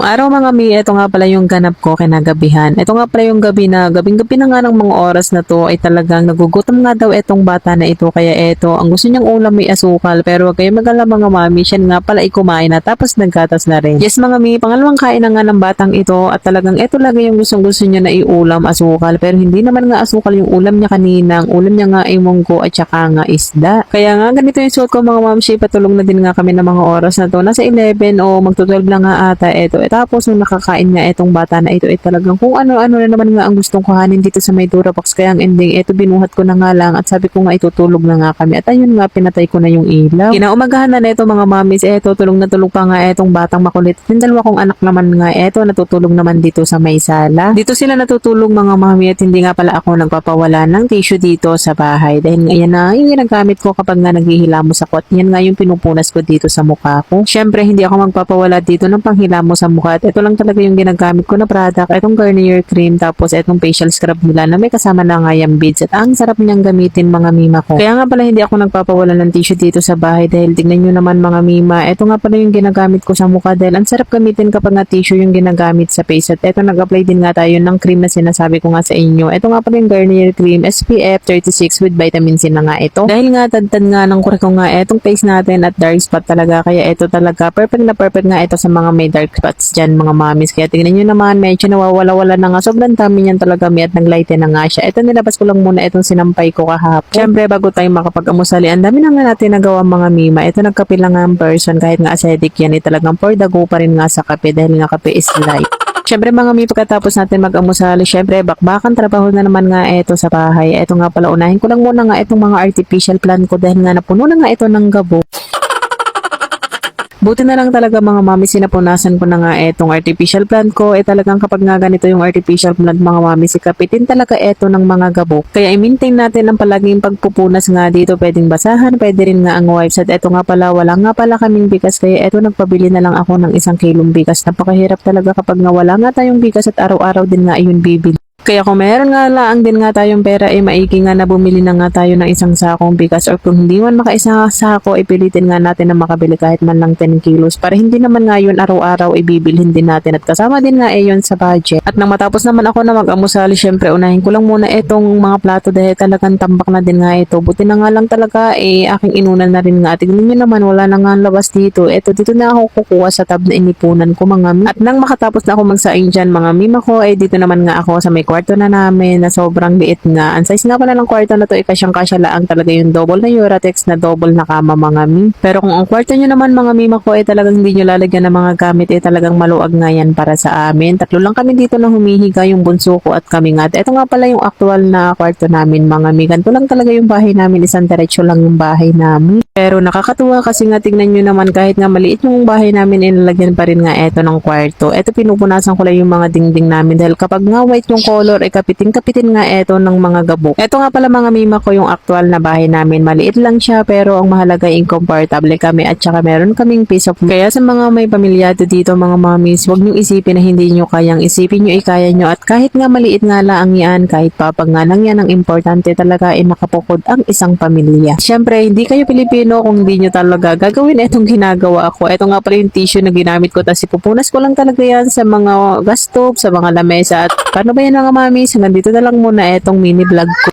Ngayong araw mga mi, ito nga pala yung ganap ko kinagabihan. Ito nga pala yung gabi na, gabing-gabi na nga ng mga oras na to ay talagang nagugutom nga daw itong bata na ito. Kaya ito, ang gusto niyang ulam may asukal. Pero wag kayo mag-alala mga mami, siya nga pala kumain na tapos naggatas na rin. Yes mga mi, pangalawang kain na nga ng batang ito at talagang ito lagi yung gustong-gusto niya na iulam asukal. Pero hindi naman nga asukal yung ulam niya kanina. Ang ulam niya nga ay munggo at saka nga isda. Kaya nga ganito yung suot ko mga mami, patulong na din nga kami ng mga oras na to. Nasa 11 o magto-12 lang nga ata ito. Tapos nung nakakain nga itong bata na ito talagang kung ano-ano na naman nga ang gustong kuhanin dito sa may Durabox. Kaya ang ending ito binuhat ko na nga lang at sabi ko nga itutulog na nga kami. At ayun nga pinatay ko na yung ilaw. Kinaumagahan na ito mga mamis. Tulog na tulog pa nga itong batang makulit. Yung dalawa kong anak naman nga natutulog naman dito sa may sala. Dito sila natutulog mga mami at hindi nga pala ako nagpapawala ng tissue dito sa bahay. Dahil nga yan na yung ginagamit ko kapag nga naghihilamos ako. At yan nga yung pinupunas ko dito sa mukha ko. Syempre hindi ako magpapawala dito ng panghilamos sa mukha. At ito lang talaga yung ginagamit ko na product. Itong Garnier cream tapos itong facial scrub nila na may kasama na nga yung beads. At ang sarap niyang gamitin mga mima ko. Kaya nga pala hindi ako nagpapawala ng tissue dito sa bahay dahil tignan nyo naman mga mima. Ito nga pala yung ginagamit ko sa mukha dahil ang sarap gamitin kapag nga tissue yung ginagamit sa face. At ito nag-apply din nga tayo ng cream na sinasabi ko nga sa inyo. Ito nga pala yung Garnier cream SPF 36 with vitamin C na nga ito. Dahil nga tad nga ng kureko nga itong face natin at dark spot talaga. Kaya ito talaga perfect na perfect nga ito sa mga may dark spots dyan mga mamis. Kaya tingnan nyo naman medyo nawawala-wala na nga. Sobrang dami niyan talaga at naglighten na nga siya. Ito nilabas ko lang muna itong sinampay ko kahapon. Siyempre bago tayo makapag-amusali, ang dami na nga natin nagawa mga mima. Ito nagkape lang nga ang person kahit nga acidic yan. Talagang for the go pa rin nga sa kape dahil nga kape is life. Siyempre mga mi, pagkatapos natin mag-amusali, siyempre bakbakan trabaho na naman nga ito sa bahay. Ito nga pala, unahin ko lang muna nga itong mga artificial plant ko dahil nga napuno na nga ito ng gabo. Buti na lang talaga mga mami, sinapunasan ko na nga etong artificial plant ko. Talagang kapag nga ganito yung artificial plant mga mami, sikapitin talaga eto ng mga gabok. Kaya i-maintain natin ang palaging pagpupunas nga dito. Pwedeng basahan, pwede rin nga ang wipes. At eto nga pala, wala nga pala kaming bigas. Kaya eto nagpabili na lang ako ng 1 kilong bigas. Napakahirap talaga kapag nga wala nga tayong bigas at araw-araw din nga ayun bibili. Kaya kung meron nga lang din nga tayong pera, maigi nga na bumili na nga tayo ng 1 sakong bigas or kung hindi man maka-1 sako, ipilitin nga natin na makabili kahit man lang 10 kilos para hindi naman nga yun araw-araw ibibilhin din natin at kasama din nga yun sa budget. At nang matapos naman ako na mag-amusali, syempre unahin ko lang muna itong mga plato dahil talagang tambak na din nga ito. Buti na nga lang talaga aking inunan na rin nga. Tignan nyo naman, wala na nga labas dito. Dito na ako kukuha sa tab na inipunan ko mga mi. At nang makatapos na ako magsaing dyan mga mima ko, dito naman nga ako sa may kwarto na namin na sobrang liit nga. Ang size nga pala ng kwarto na to kasyang-kasya lang talaga yung double na Uratex na double na kama mga mi. Pero kung ang kwarto nyo naman mga mima ko talagang hindi nyo lalagyan ng mga gamit talagang maluag nga yan para sa amin. 3 lang kami dito na humihiga, yung bunso ko at kami nga. Ito nga pala yung actual na kwarto namin mga mi. Ganito lang talaga yung bahay namin, isang diretsyo lang yung bahay namin. Pero nakakatuwa kasi nga tignan nyo naman kahit nga maliit yung bahay namin inalagyan pa rin nga ng kwarto. Pinupunasan ko lang yung mga dingding namin dahil kapag nga white yung color kapitin nga ng mga gabok. Ito nga pala mga mima ko yung actual na bahay namin. Maliit lang siya pero ang mahalaga comfortable kami at saka meron kaming peace of mind. Kaya sa mga may pamilyado dito mga mamis, huwag nyo isipin na hindi nyo kayang isipin nyo ikaya nyo at kahit nga maliit nga lang yan, kahit papag nga lang yan, ang importante talaga nakapukod ang isang pamilya. Siyempre, hindi kayo Pilipino kung hindi nyo talaga gagawin itong ginagawa ko. Ito nga pala yung tissue na ginamit ko tapos ipupunas ko lang talaga yan sa mga gas stove, sa mga lamesa at paano ba yan mga mamis? Nandito na lang muna itong mini vlog ko.